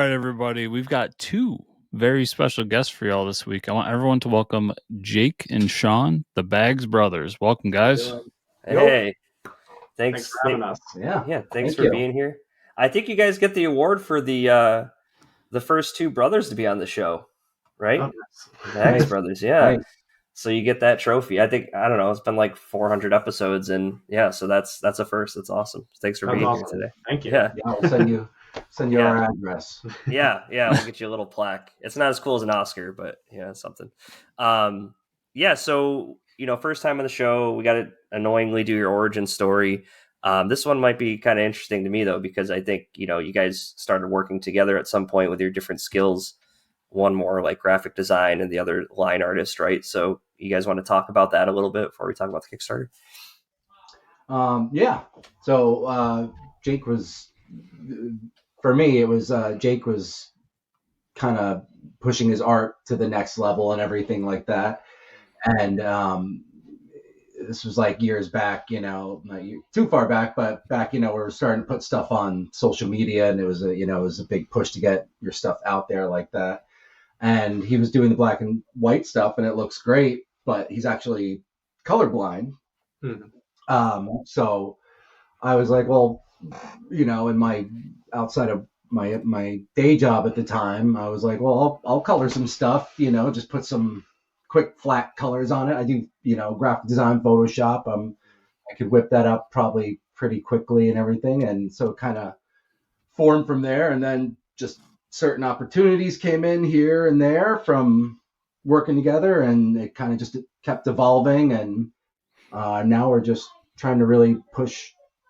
right, everybody. We've got two very special guests for y'all this week. I want everyone to welcome Jake and Sean, the Bags brothers. Welcome, guys. Hey, Thanks for having us. Yeah, thanks for being here. I think you guys get the award for the first two brothers to be on the show, right? Oh, Bags brothers, yeah. Nice. So you get that trophy. I don't know, it's been like 400 episodes, and yeah, so that's a first. That's awesome. Thanks for That's being awesome. here today. Thank you. Yeah, I'll send you our address. yeah, we'll get you a little plaque. It's not as cool as an Oscar, but yeah, it's something. Yeah, so first time on the show, we got to annoyingly do your origin story. This one might be kind of interesting to me though, because I think you guys started working together at some point with your different skills. One more like graphic design and the other line artist, right? So you guys want to talk about that a little bit before we talk about the Kickstarter? Yeah. So Jake was, for me, it was Jake was kind of pushing his art to the next level and everything like that. And this was like years back, not too far back, but back, we were starting to put stuff on social media, and it was a big push to get your stuff out there like that. And he was doing the black and white stuff, and it looks great, but he's actually colorblind. Mm-hmm. So I was like, well, in my outside of my day job at the time, I was like, well, I'll color some stuff, just put some quick flat colors on it. I do, graphic design, Photoshop. I could whip that up probably pretty quickly and everything. And so it kind of formed from there. And then just certain opportunities came in here and there from working together, and it kind of just kept evolving. And now we're just trying to really push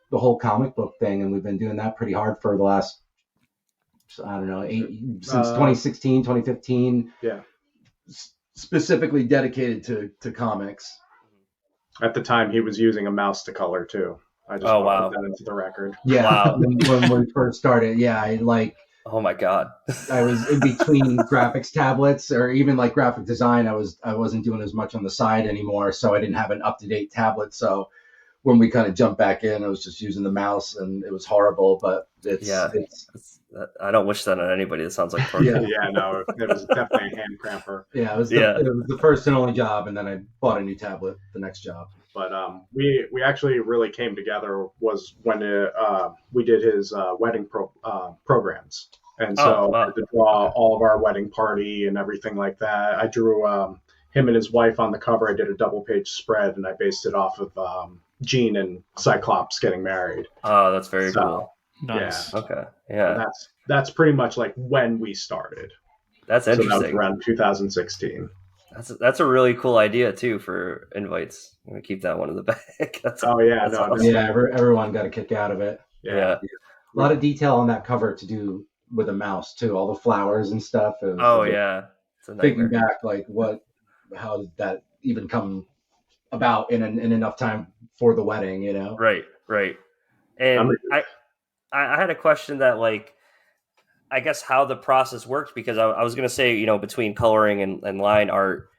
the whole comic book thing. And we've been doing that pretty hard for the last, since 2016, 2015. Yeah. Specifically dedicated to comics. At the time, he was using a mouse to color too. I just want to put that into the record. Yeah. Wow. when we first started, oh my god. I was in between graphics tablets, or even like graphic design. I wasn't doing as much on the side anymore, so I didn't have an up-to-date tablet. So when we kind of jumped back in, I was just using the mouse, and it was horrible. But I don't wish that on anybody. That sounds like torture. No, it was definitely a hand cramper. Yeah, it was the first and only job, and then I bought a new tablet the next job. But we actually really came together was when we did his wedding programs, and so to draw all of our wedding party and everything like that. I drew him and his wife on the cover. I did a double-page spread, and I based it off of Jean and Cyclops getting married. Oh, that's very cool. Nice. Yeah. Okay. Yeah. And that's pretty much like when we started. That's interesting. So that was around 2016. That's a really cool idea too for invites. I'm gonna keep that one in the back. Awesome. Everyone got a kick out of it. Yeah. A lot of detail on that cover to do with a mouse too. All the flowers and stuff. It's a thinking back, like how did that even come about in enough time for the wedding? Right. And I had a question that, like, I guess how the process worked, because I was going to say, between coloring and line art,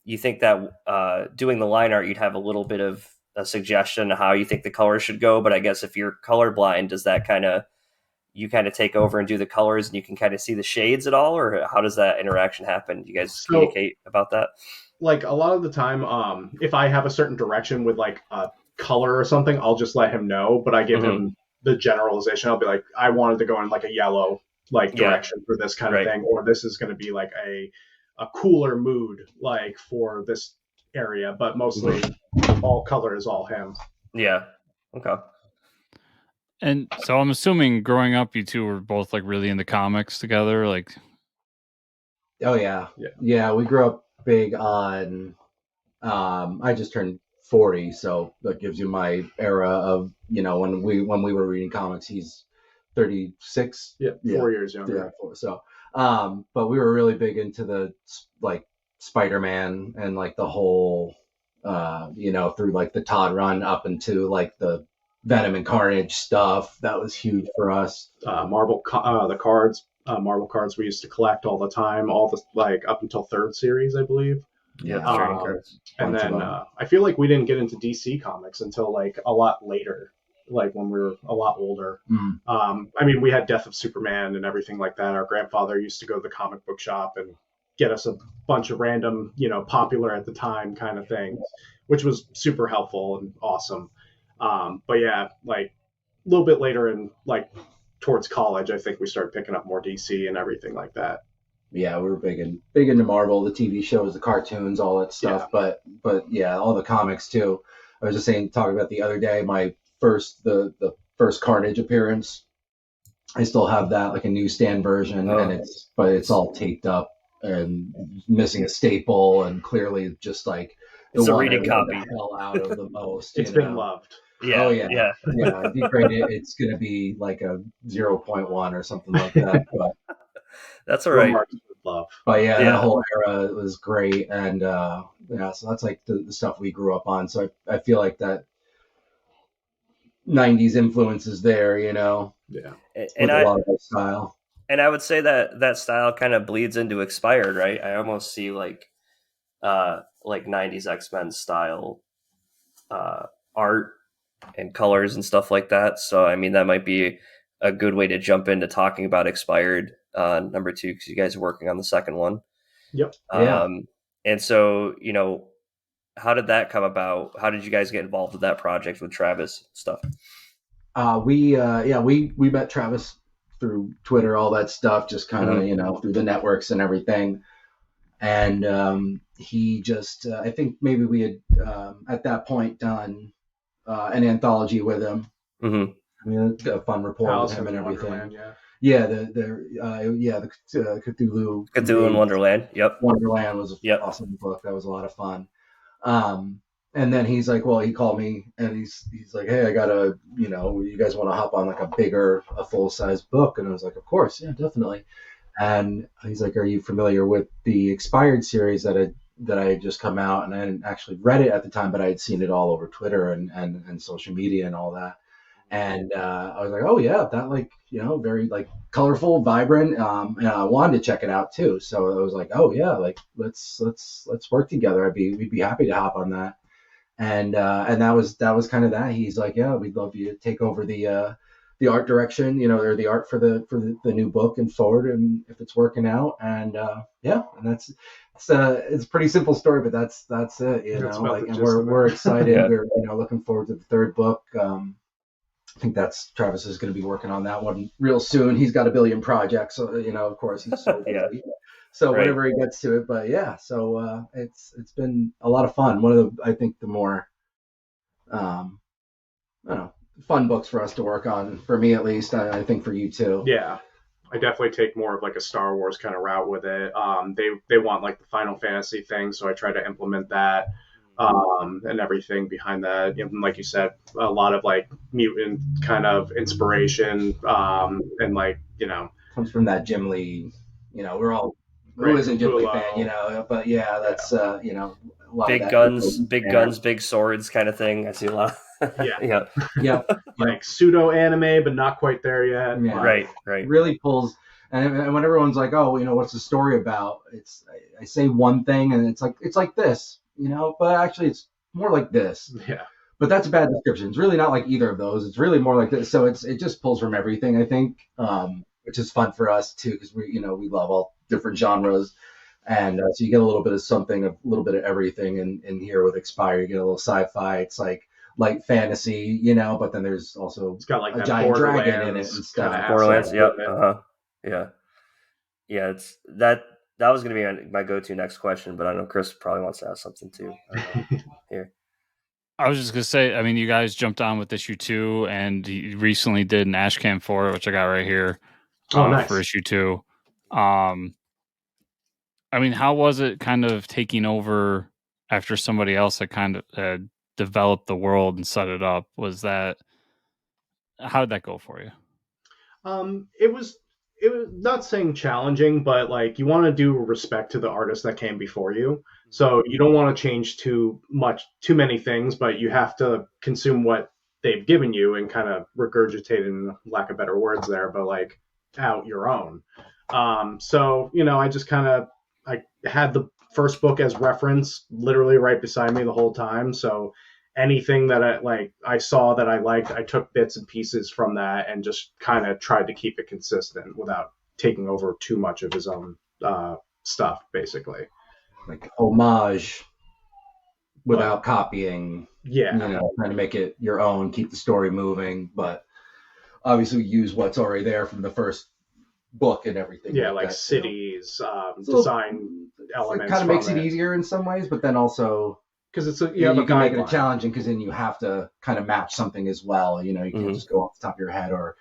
you think that doing the line art, you'd have a little bit of a suggestion of how you think the colors should go. But I guess if you're colorblind, does that you take over and do the colors, and you can kind of see the shades at all? Or how does that interaction happen? Do you guys communicate about that? Like a lot of the time, if I have a certain direction with like a color or something, I'll just let him know, but I give him the generalization. I'll be like, I wanted to go in like a yellow direction for this kind of thing, or this is going to be like a cooler mood like for this area, but mostly all color is all him. Yeah. Okay. And so I'm assuming growing up, you two were both like really into comics together, like. Oh yeah. We grew up big on. I just turned 40, so that gives you my era of when we were reading comics. He's 36. 4 years younger. Yeah, 4. So but we were really big into the like Spider-Man and like the whole through like the Todd run up into like the Venom and Carnage stuff. That was huge for us. Marvel cards we used to collect all the time, all the like up until 3rd series, I believe. Cards. And then I feel like we didn't get into DC comics until like a lot later. like when we were a lot older. Mm. I mean, we had Death of Superman and everything like that. Our grandfather used to go to the comic book shop and get us a bunch of random, popular at the time kind of things, which was super helpful and awesome. But yeah, like a little bit later in like towards college, I think we started picking up more DC and everything like that. Yeah, we were big into Marvel, the TV shows, the cartoons, all that stuff. Yeah. But yeah, all the comics too. I was just talking about the other day, my the first Carnage appearance. I still have that, like a newsstand version, and it's all taped up and missing a staple, and clearly just like It's the a one reading I love copy. the hell out of the most. It's been loved. Yeah, Oh yeah, yeah. yeah. It'd be great. It's going to be like a 0.1 or something like that. But That's all right. Love. But yeah, Yeah. that whole era was great, and yeah, so that's like the stuff we grew up on. So I feel like that '90s influence is there, Yeah. with And a lot of that style. And I would say that style kind of bleeds into Expired, right? I almost see like 90s X-Men style art and colors and stuff like that. So I mean, that might be a good way to jump into talking about Expired number 2, because you guys are working on the second one. Yep. Yeah. And so, how did that come about? How did you guys get involved with that project with Travis stuff? We met Travis through Twitter, all that stuff, just kind of through the networks and everything. And he just, I think maybe we had at that point done an anthology with him. Mm-hmm. I mean, a fun rapport Alice with him in and everything. Wonderland, yeah. Yeah, the Cthulhu. Cthulhu in Wonderland. Yep. Wonderland was an awesome book. That was a lot of fun. And then he's like, well, he called me and he's like, hey, I got you guys want to hop on like a full size book? And I was like, of course, yeah, definitely. And he's like, are you familiar with the Expired series that had just come out? And I hadn't actually read it at the time, but I had seen it all over Twitter and social media and all that. And I was like, oh yeah, that very like colorful, vibrant. And I wanted to check it out too. So I was like, oh yeah, like let's work together. We'd be happy to hop on that. And that was kind of that. He's like, yeah, we'd love you to take over the art direction, or the art for the new book and forward, and if it's working out. And and it's a pretty simple story, but that's it, and we're excited. Yeah. We're looking forward to the third book. I think Travis is going to be working on that one real soon. He's got a billion projects, so of course he's so busy. So right. Whenever he gets to it, but yeah, so it's been a lot of fun. One of I think the more fun books for us to work on, for me at least. I think for you too. Yeah, I definitely take more of like a Star Wars kind of route with it. They want like the Final Fantasy thing, so I try to implement that. And everything behind that, like you said, a lot of like mutant kind of inspiration, and like comes from that Jim Lee. We're all who isn't Jim Lee fan, but yeah, that's a lot big of guns, big swords kind of thing. I see a lot. yeah, like pseudo anime, but not quite there yet. Yeah. Right. Really pulls. And when everyone's like, oh, what's the story about? I say one thing and it's like this. But actually it's more like this. Yeah. But that's a bad description. It's really not like either of those. It's really more like this. So it just pulls from everything, I think, which is fun for us too, because we love all different genres, and so you get a little bit of something, a little bit of everything in here with Expire. You get a little sci-fi. It's like light fantasy, but then there's also it's got like a giant dragon in it and stuff. Borderlands, yep. Yeah. It's that was going to be my go-to next question, but I know Chris probably wants to ask something too. Here. I was just going to say, I mean, you guys jumped on with issue 2, and you recently did an Ashcan for it, which I got right here nice. For issue 2. I mean, how was it kind of taking over after somebody else had kind of developed the world and set it up? How did that go for you? It was not saying challenging, but like you want to do respect to the artist that came before you. So you don't want to change too many things, but you have to consume what they've given you and kind of regurgitate, in lack of better words there, but like out your own. So, I just I had the first book as reference literally right beside me the whole time. So anything that I saw that I liked, I took bits and pieces from that and just kind of tried to keep it consistent without taking over too much of his own stuff, basically. Like homage without copying. Yeah. Trying to make it your own, keep the story moving, but obviously use what's already there from the first book and everything. Yeah, like cities, design elements. It kind of makes it easier in some ways, but then also because you can make it challenging because then you have to kind of match something as well. You can't just go off the top of your head or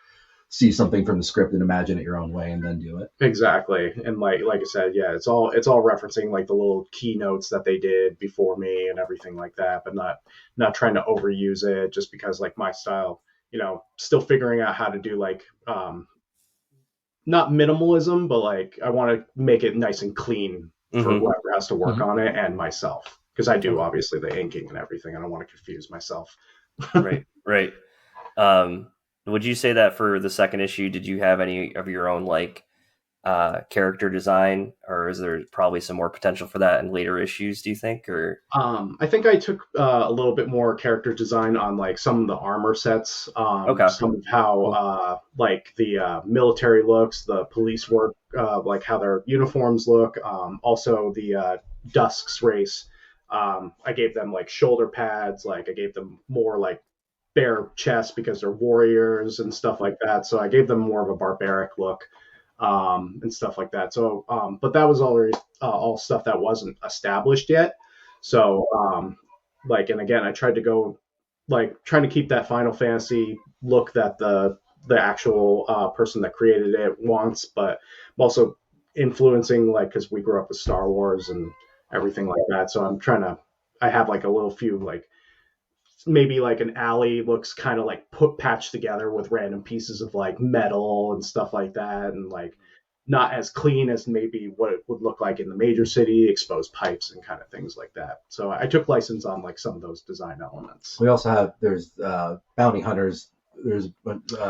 see something from the script and imagine it your own way and then do it. Exactly. And like I said, yeah, it's all referencing like the little keynotes that they did before me and everything like that, but not trying to overuse it just because like my style, still figuring out how to do like not minimalism, but like I want to make it nice and clean for whoever has to work on it and myself, because I do obviously the inking and everything. I don't want to confuse myself. Right. Would you say that for the second issue, did you have any of your own like character design, or is there probably some more potential for that in later issues, do you think? Or I think I took a little bit more character design on like some of the armor sets, some of how like the military looks, the police work, like how their uniforms look, also the Dusk's race. I gave them like shoulder pads, like I gave them more like bare chest because they're warriors and stuff like that. So I gave them more of a barbaric look and stuff like that. So, but that was already all stuff that wasn't established yet. So, like, and again, I tried to go like trying to keep that Final Fantasy look that the actual person that created it wants, but also influencing like, because we grew up with Star Wars and everything like that. So I have like a little few like, maybe like an alley looks kind of like patched together with random pieces of like metal and stuff like that, and like not as clean as maybe what it would look like in the major city, exposed pipes and kind of things like that. So I took license on like some of those design elements. We also have there's bounty hunters. There's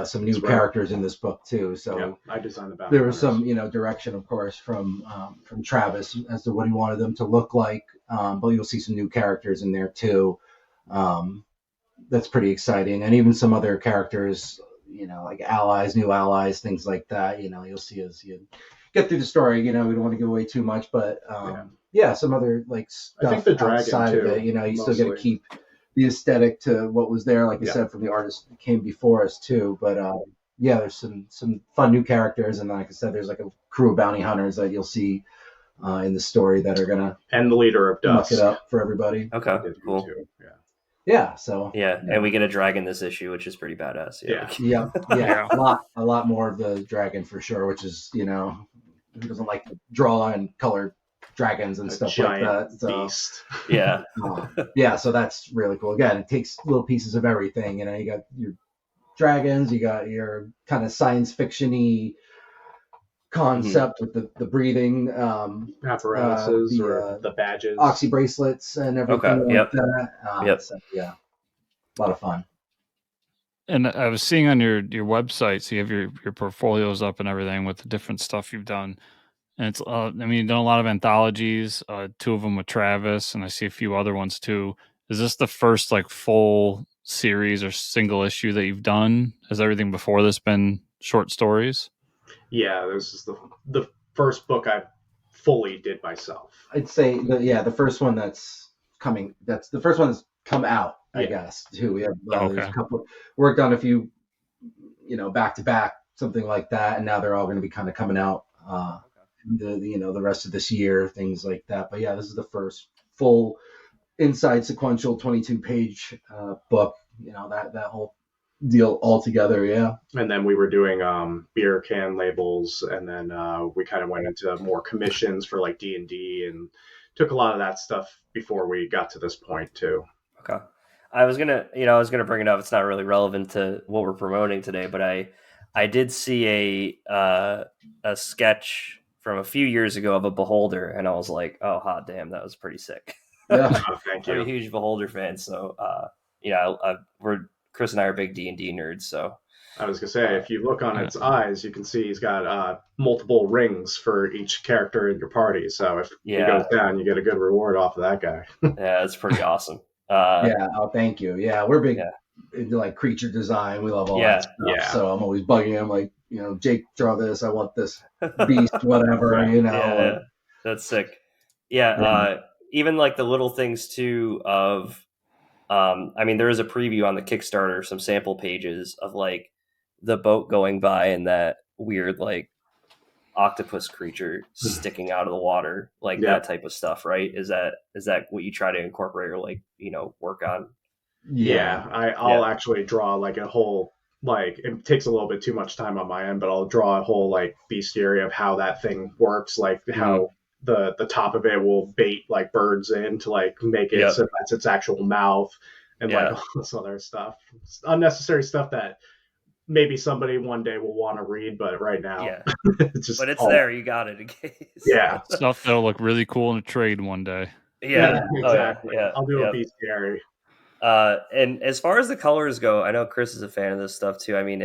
some new characters in this book too. So yeah, I designed the bounty hunters. There was some direction, of course, from Travis as to what he wanted them to look like. But you'll see some new characters in there too. That's pretty exciting, and even some other characters, like new allies, things like that. You'll see as you get through the story. We don't want to give away too much, but some other like stuff I think the dragon outside too, of it. You mostly. Still got to keep the aesthetic to what was there, like I said, from the artists that came before us too. But there's some fun new characters, and like I said, there's like a crew of bounty hunters that you'll see in the story that are gonna and the leader of Dusk muck it up for everybody. Okay, cool. Too. So and we get a dragon this issue, which is pretty badass. Yeah. A lot more of the dragon for sure, which is who doesn't like to draw and color dragons and stuff like that. So beast. So that's really cool. Again, it takes little pieces of everything. You got your dragons, you got your kind of science fiction-y concept with the breathing apparatuses or the badges, oxy bracelets and everything like that. So, a lot of fun. And I was seeing on your website, so you have your portfolios up and everything with the different stuff you've done. And it's you've done a lot of anthologies, 2 of them with Travis, and I see a few other ones too. Is this the first like full series or single issue that you've done? Has everything before this been short stories? Yeah, this is the first book I fully did myself. I'd say the first one that's coming. That's the first one that's come out. I guess too. We have there's a couple worked on a few, back to back, something like that, and now they're all going to be kind of coming out. The rest of this year, things like that. But this is the first full inside sequential 22-page book. That whole deal all together. And then we were doing beer can labels, and then we kind of went into more commissions for like D&D and took a lot of that stuff before we got to this point too. Okay. I was gonna bring it up. It's not really relevant to what we're promoting today, but I did see a sketch from a few years ago of a Beholder, and I was like, oh, hot damn, that was pretty sick. Yeah, thank you. I'm a huge Beholder fan, so Chris and I are big D&D nerds, so. I was gonna say, if you look on its eyes, you can see he's got multiple rings for each character in your party. So if he goes down, you get a good reward off of that guy. Yeah, it's pretty awesome. Yeah. Oh, thank you. Yeah, we're big Yeah. into like creature design. We love all Yeah. that stuff. Yeah. So I'm always bugging him, like, Jake, draw this. I want this beast, whatever. Right. Yeah, that's sick. Yeah, even like the little things too of, I mean, there is a preview on the Kickstarter, some sample pages of like the boat going by and that weird like octopus creature sticking out of the water, like Yeah. that type of stuff, right? Is that what you try to incorporate or like, work on? Yeah, I'll actually draw like a whole, like, it takes a little bit too much time on my end, but I'll draw a whole like bestiary of how that thing works, like how the top of it will bait like birds in to like make it so that's its actual mouth, and like all this other stuff. It's unnecessary stuff that maybe somebody one day will want to read, but right now it's just but it's there, you got it in case. Yeah. Stuff that'll look really cool in a trade one day. Yeah, exactly. Yeah. I'll do a bestiary. And as far as the colors go, I know Chris is a fan of this stuff too. I mean,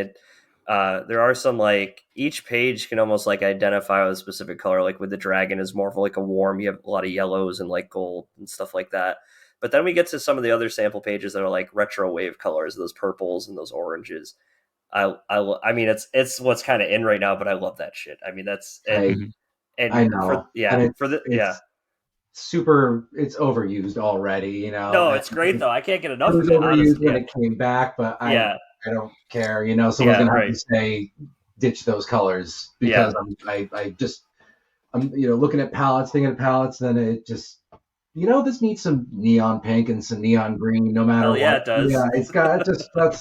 there are some like each page can almost like identify with a specific color. Like with the dragon is more of like a warm. You have a lot of yellows and like gold and stuff like that. But then we get to some of the other sample pages that are like retro wave colors, those purples and those oranges. I mean, it's what's kind of in right now, but I love that shit. I mean, that's and I know. Super. It's overused already. No, it's great though. I can't get enough. It was overused when it came back, but I don't care. Someone's gonna have to say ditch those colors because I'm looking at palettes, thinking of palettes, then it just this needs some neon pink and some neon green, no matter what. Yeah, it does. Yeah, it's got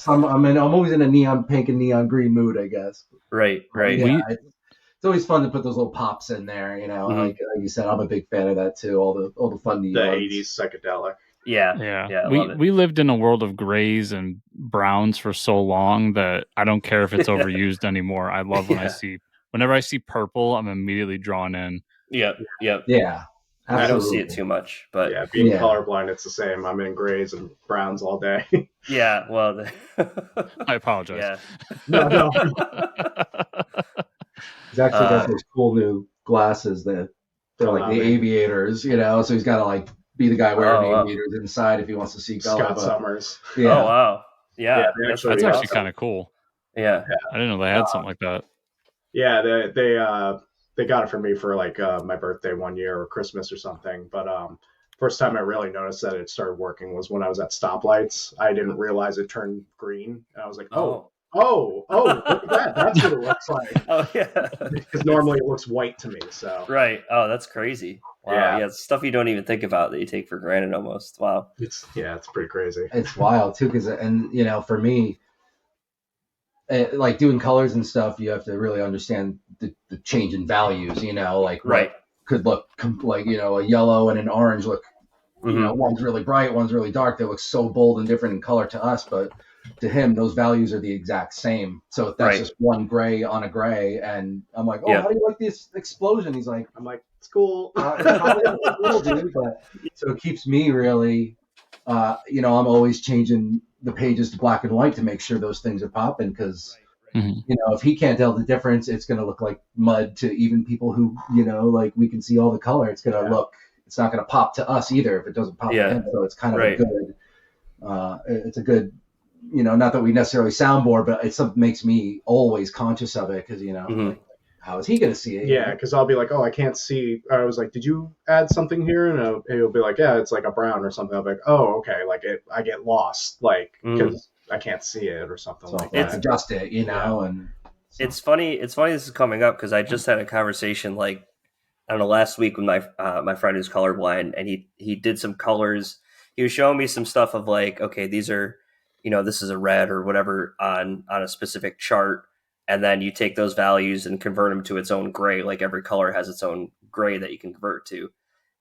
I'm always in a neon pink and neon green mood, I guess. Right. Yeah, it's always fun to put those little pops in there, like you said. I'm a big fan of that too. All the fun neons. The 80s psychedelic. Yeah. We lived in a world of grays and browns for so long that I don't care if it's overused anymore. I love whenever I see purple, I'm immediately drawn in. Yeah. Absolutely. I don't see it too much, but being colorblind, it's the same. I'm in grays and browns all day. Yeah, well, I apologize. Yeah. No. He's actually got those cool new glasses that they're like the aviators, so he's got to like be the guy wearing the aviators inside if he wants to see color. Scott Summers. Yeah. Oh wow. Yeah, that's actually kind of cool. Yeah. I didn't know they had something like that. Yeah, they got it for me for like my birthday one year or Christmas or something. But first time I really noticed that it started working was when I was at stoplights. I didn't realize it turned green. And I was like, oh, look at that. That's what it looks like. Oh, yeah. Because normally it looks white to me. So right. Oh, that's crazy. Wow. Yeah, it's stuff you don't even think about that you take for granted almost. Wow. It's pretty crazy. It's wild too, because for me, like doing colors and stuff, you have to really understand the change in values. Like right. Could look like a yellow and an orange look. One's really bright, one's really dark. They look so bold and different in color to us, but to him, those values are the exact same. So that's just one gray on a gray, and I'm like, how do you like this explosion? He's like, I'm like, it's cool. It's cool, dude. But so it keeps me really, I'm always changing the pages to black and white to make sure those things are popping because. If he can't tell the difference, it's going to look like mud to even people who, like we can see all the color. It's going to look, it's not going to pop to us either if it doesn't pop to him. So it's kind of a good, it's a good, not that we necessarily soundboard, but it's something makes me always conscious of it because, like, how is he going to see it? Yeah, because I'll be like, I can't see. I was like, did you add something here? And he'll be like, yeah, it's like a brown or something. I'll be like, oh, okay. Like I get lost, like, because I can't see it or something like that. Adjust it, and so. It's funny this is coming up because I just had a conversation like I don't know last week with my friend who's colorblind, and he did some colors. He was showing me some stuff of like, okay, these are this is a red or whatever on a specific chart, and then you take those values and convert them to its own gray. Like every color has its own gray that you can convert to.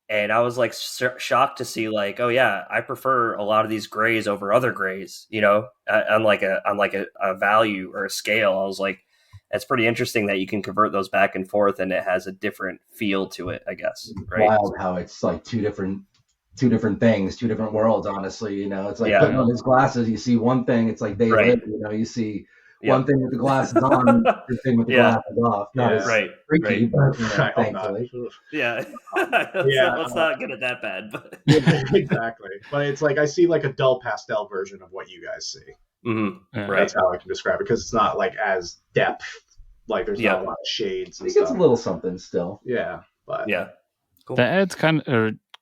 And I was like shocked to see like, oh yeah, I prefer a lot of these grays over other grays, on like a value or a scale. I was like, that's pretty interesting that you can convert those back and forth and it has a different feel to it, I guess. Right. Wild how it's like two different things, two different worlds, honestly. It's like putting on his glasses, you see one thing, it's like they live, you see one thing with the glasses on, the thing with the glasses off. Not as freaky, but thankfully. Yeah. Let's not get it that bad. But exactly. But it's like I see like a dull pastel version of what you guys see. Mm-hmm. That's how I can describe it, because it's not like as depth. Like there's not a lot of shades. It gets a little something still. Yeah, but cool. That adds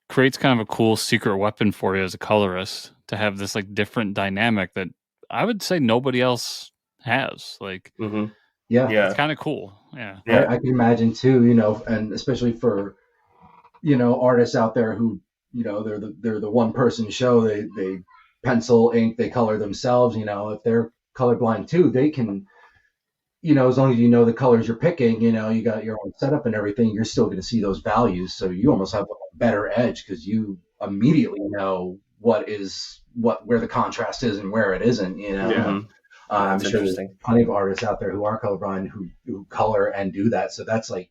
creates kind of a cool secret weapon for you as a colorist to have this like different dynamic that I would say nobody else has. Like, it's kind of cool. Yeah, I can imagine too. And especially for artists out there who they're the one person show. They pencil, ink, they color themselves. If they're colorblind too, they can. As long as you know the colors you're picking, you got your own setup and everything, you're still going to see those values. So you almost have a better edge because you immediately know where the contrast is and where it isn't. I'm sure there's plenty of artists out there who are colorblind who color and do that. So that's like,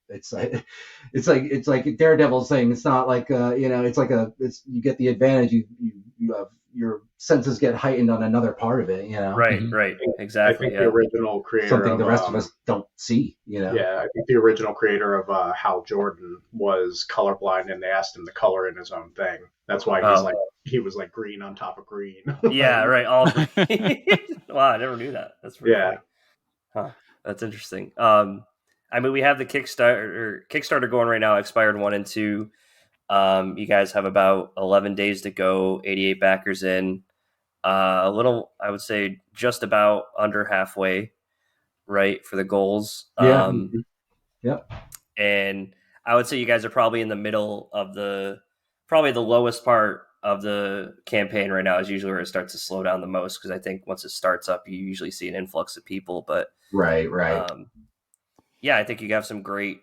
it's like Daredevil's thing. It's not like you get the advantage. You have your senses get heightened on another part of it. Right, exactly. I think the original creator something the rest of us don't see. Yeah, I think the original creator of Hal Jordan was colorblind, and they asked him to color in his own thing. That's why he was like green on top of green. Yeah, right. All green. Wow, I never knew that. That's pretty funny. Huh. That's interesting. We have the Kickstarter going right now, expired 1 and 2. You guys have about 11 days to go, 88 backers in. I would say just about under halfway, right, for the goals. Yep. And I would say you guys are probably in the middle of probably the lowest part of the campaign right now is usually where it starts to slow down the most, because I think once it starts up, you usually see an influx of people. But right. I think you have some great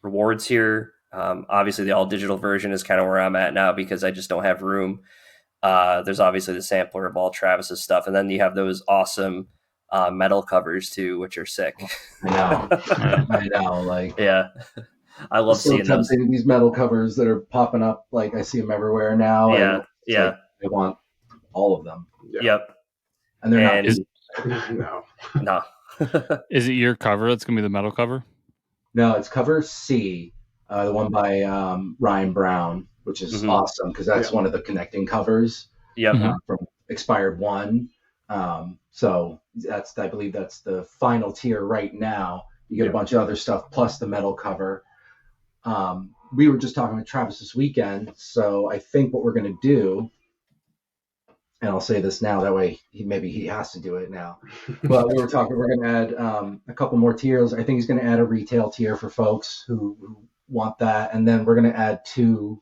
rewards here. Obviously, the all digital version is kind of where I'm at now because I just don't have room. There's obviously the sampler of all Travis's stuff, and then you have those awesome metal covers too, which are sick. I know. Like, I love seeing those. These metal covers that are popping up. Like, I see them everywhere now. Yeah. I want all of them. Yep. And they're not. No. Is it your cover that's gonna be the metal cover? No, it's cover C, the one by Ryan Brown, which is awesome because that's one of the connecting covers. From Expired 1. So I believe that's the final tier right now. You get a bunch of other stuff plus the metal cover. We were just talking with Travis this weekend, so I think what we're going to do, and I'll say this now, that way he has to do it now. But we're going to add a couple more tiers. I think he's going to add a retail tier for folks who want that, and then we're going to add 2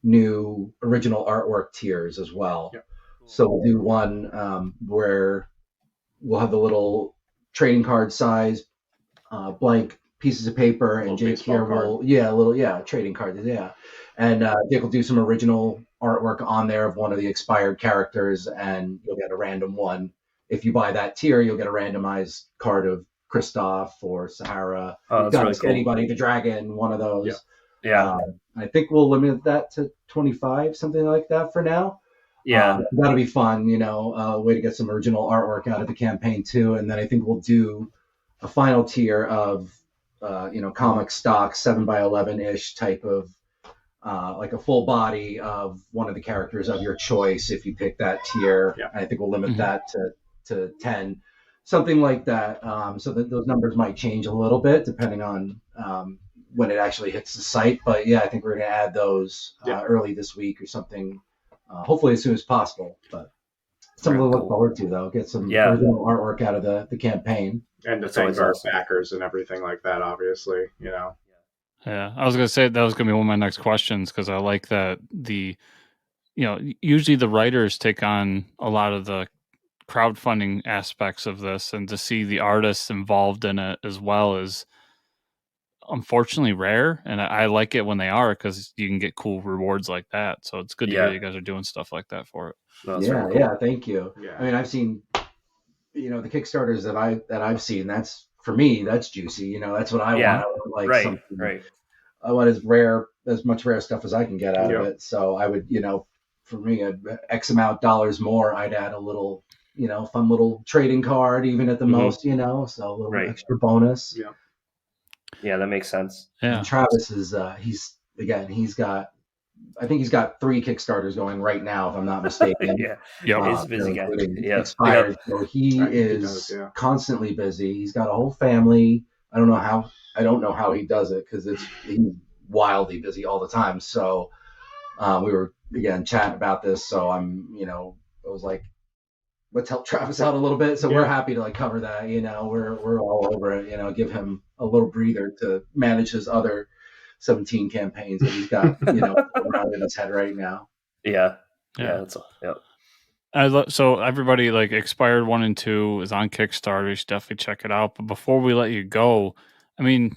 new original artwork tiers as well. Yep. So we'll do one where we'll have the little trading card size blank pieces of paper, and Jake here will trading cards, and Jake will do some original artwork on there of one of the expired characters, and you'll get a random one. If you buy that tier, you'll get a randomized card of Kristoff or Sahara. Oh, that's really cool. Anybody, the dragon, one of those. Yeah. I think we'll limit that to 25, something like that for now. Yeah. That'll be fun, way to get some original artwork out of the campaign too. And then I think we'll do a final tier of, comic stock 7x11-ish type of, like a full body of one of the characters of your choice if you pick that tier. Yeah. I think we'll limit that to 10, something like that. So that those numbers might change a little bit depending on when it actually hits the site. But I think we're going to add those early this week or something, hopefully as soon as possible. But something to look forward to, though. Get some original artwork out of the campaign. And to thank our backers and everything like that, obviously, Yeah, I was going to say that was going to be one of my next questions, because I like that usually the writers take on a lot of the crowdfunding aspects of this, and to see the artists involved in it as well is unfortunately rare. And I like it when they are, because you can get cool rewards like that. So it's good to hear you guys are doing stuff like that for it. Cool. Thank you. Yeah. I mean, I've seen, the Kickstarters that I've seen, that's, for me, that's juicy. That's what I want. I want like something. Right. I want as much rare stuff as I can get out of it. So I would, for me, X amount dollars more, I'd add a little, fun little trading card, even at the Mhm. most, so a little Right. extra bonus. Yeah. Yeah, that makes sense. Yeah. And Travis is I think he's got 3 Kickstarters going right now, if I'm not mistaken. Yeah, Yep. he's a busy guy. Including Yeah. expired. So he I think he is does, yeah. constantly busy. He's got a whole family. I don't know how he does it, because he's wildly busy all the time. So we were again chatting about this. So I was like, let's help Travis out a little bit. So we're happy to cover that. We're all over it. Give him a little breather to manage his other 17 campaigns that he's got around in his head right now. Yeah. That's So everybody, Expired 1 and 2 is on Kickstarter. You should definitely check it out. But before we let you go, I mean,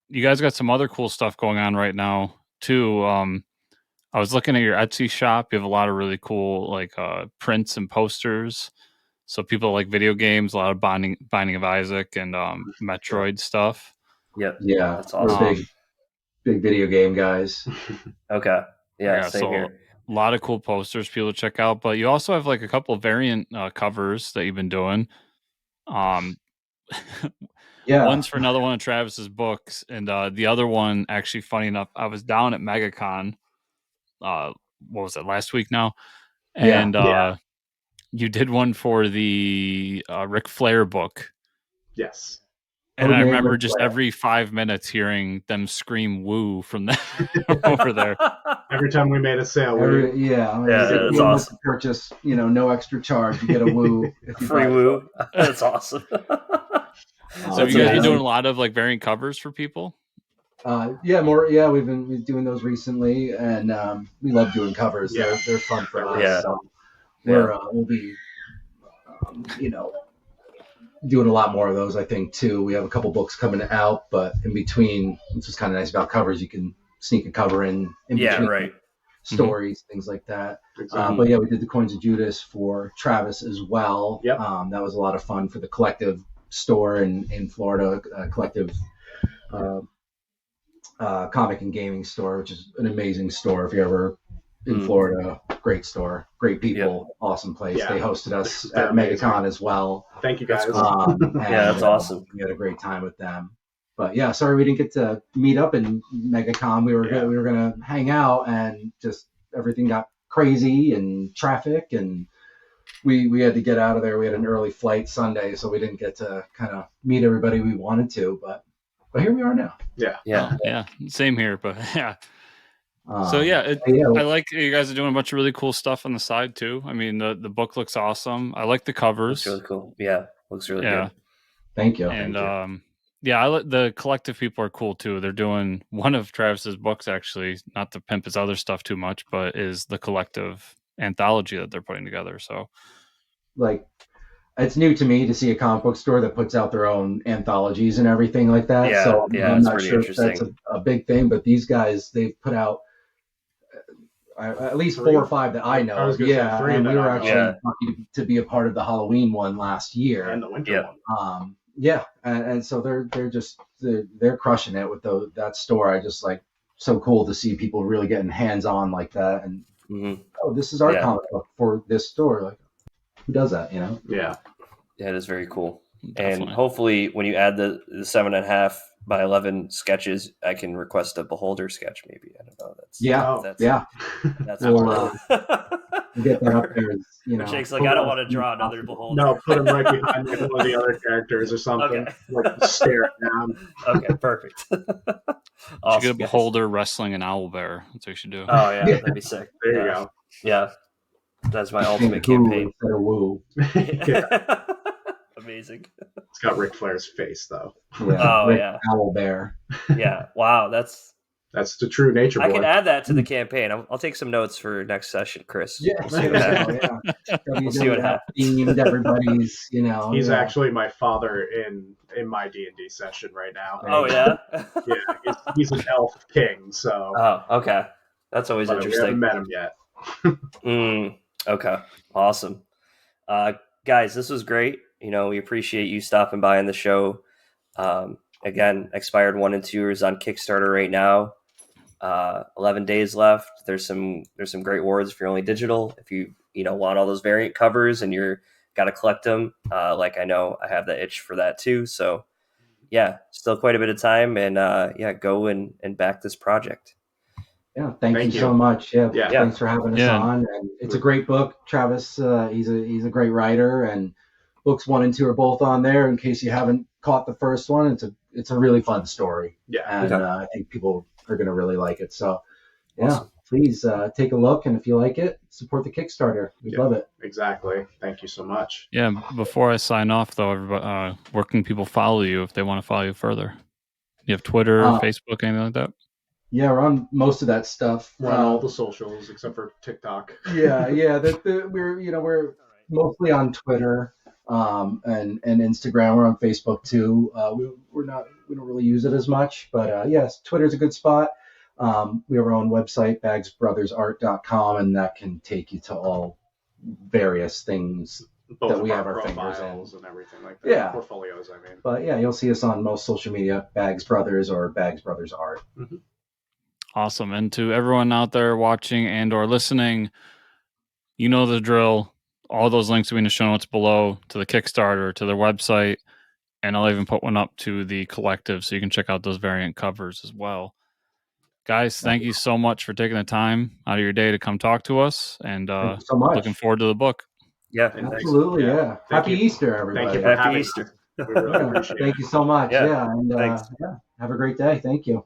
you guys got some other cool stuff going on right now too. I was looking at your Etsy shop. You have a lot of really cool prints and posters. So people like video games, a lot of Binding of Isaac and Metroid stuff. Yep. Yeah, That's awesome. We're big video game guys. Okay. Yeah, same so here. A lot of cool posters for people to check out. But you also have a couple of variant covers that you've been doing. Yeah. One's for another one of Travis's books, and the other one, actually, funny enough, I was down at MegaCon. What was it, last week now? And you did one for the Ric Flair book. Yes. And I remember just every 5 minutes hearing them scream "woo" from over there. Every time we made a sale, that's awesome. Purchase, no extra charge. You get a woo. Free woo. That's awesome. So you guys are doing a lot of variant covers for people? We've been doing those recently, and we love doing covers. They're fun for us. Yeah. So we'll be doing a lot more of those, I think, too. We have a couple books coming out, but in between, which is kind of nice about covers, you can sneak a cover in between stories, things like that. Exactly. But we did the Coins of Judas for Travis as well. Yep. That was a lot of fun for the Collective store in Florida, Collective comic and gaming store, which is an amazing store if you're ever in Florida. Great store, great people, awesome place. They hosted us at MegaCon as well. Thank you guys. That's awesome. We had a great time with them. But sorry we didn't get to meet up in MegaCon. We were gonna hang out, and just everything got crazy and traffic, and we had to get out of there. We had an early flight Sunday, so we didn't get to kind of meet everybody we wanted to. But here we are now. Yeah. Same here, but yeah. I like you guys are doing a bunch of really cool stuff on the side too. I mean, the book looks awesome. I like the covers. Looks really cool. Yeah, looks really good. Thank you. And I like the Collective people are cool too. They're doing one of Travis's books, actually, not to pimp his other stuff too much, but is the Collective anthology that they're putting together. So, it's new to me to see a comic book store that puts out their own anthologies and everything like that. Yeah, so I'm not pretty sure if that's a big thing, but these guys, they've put out at least 4 or 5 that I know. I was gonna say 3, and we were actually lucky to be a part of the Halloween one last year. And the winter one. And so they're crushing it with that store. I just so cool to see people really getting hands on like that. And this is our comic book for this store. Who does that? Yeah, it is very cool. Definitely. And hopefully, when you add the 7.5 by 11 sketches, I can request a Beholder sketch. Maybe I don't know. That's We'll get that up there. Jake's like, I don't want to draw another Beholder. No, put him right behind one of the other characters or something. Stare it down. Okay, perfect. Awesome, you get a Beholder wrestling an owlbear. That's what you should do. Oh yeah, that'd be sick. There you go. Yeah, that's my ultimate campaign. Woo. Amazing. It's got Ric Flair's face though. Owlbear. Yeah. Wow. That's the true nature boy. I can add that to the campaign. I'll take some notes for next session, Chris. Yeah. We'll see what happens. We'll see what happens. Themed everybody's, He's actually my father in my D&D session right now. Oh yeah. Yeah. He's an elf king. So. Oh, okay. That's always interesting. We haven't met him yet. Okay. Awesome. Guys, this was great. We appreciate you stopping by on the show. Again, Expired 1 and 2 is on Kickstarter right now. 11 days left. There's some great rewards if you're only digital. If you want all those variant covers and you're got to collect them. Like I know I have the itch for that too. So yeah, still quite a bit of time, and go and back this project. Yeah, thank you so much. Yeah, Yeah. Thanks for having us on. And it's a great book. Travis, he's a great writer, and books 1 and 2 are both on there. In case you haven't caught the first one, it's a really fun story. Yeah, and I think people are going to really like it. So, yeah, Awesome. Please take a look, and if you like it, support the Kickstarter. We'd love it. Exactly. Thank you so much. Yeah. Before I sign off, though, everybody, where can people follow you if they want to follow you further? You have Twitter, Facebook, anything like that? Yeah, we're on most of that stuff. We're on all the socials except for TikTok. Yeah. We're mostly on Twitter and Instagram. We're on Facebook too. We don't really use it as much, but yes, Twitter's a good spot. We have our own website, bagsbrothersart.com, and that can take you to all various things Both that of we our have our fingers profiles in. and everything like that. Yeah. Portfolios, I mean. But yeah, you'll see us on most social media, Bags Brothers or Bags Brothers Art. Mm-hmm. Awesome. And to everyone out there watching and or listening, you know the drill. All those links will be in the show notes below, to the Kickstarter, to their website, and I'll even put one up to the collective so you can check out those variant covers as well. Guys, thank you so much for taking the time out of your day to come talk to us, and Thank you so much. looking forward to the book. Yeah, absolutely. Yeah. Happy Easter, everybody. Thank you for Happy Easter. We really appreciate it. Thank you so much. Yeah, Yeah. And thanks. have a great day. Thank you.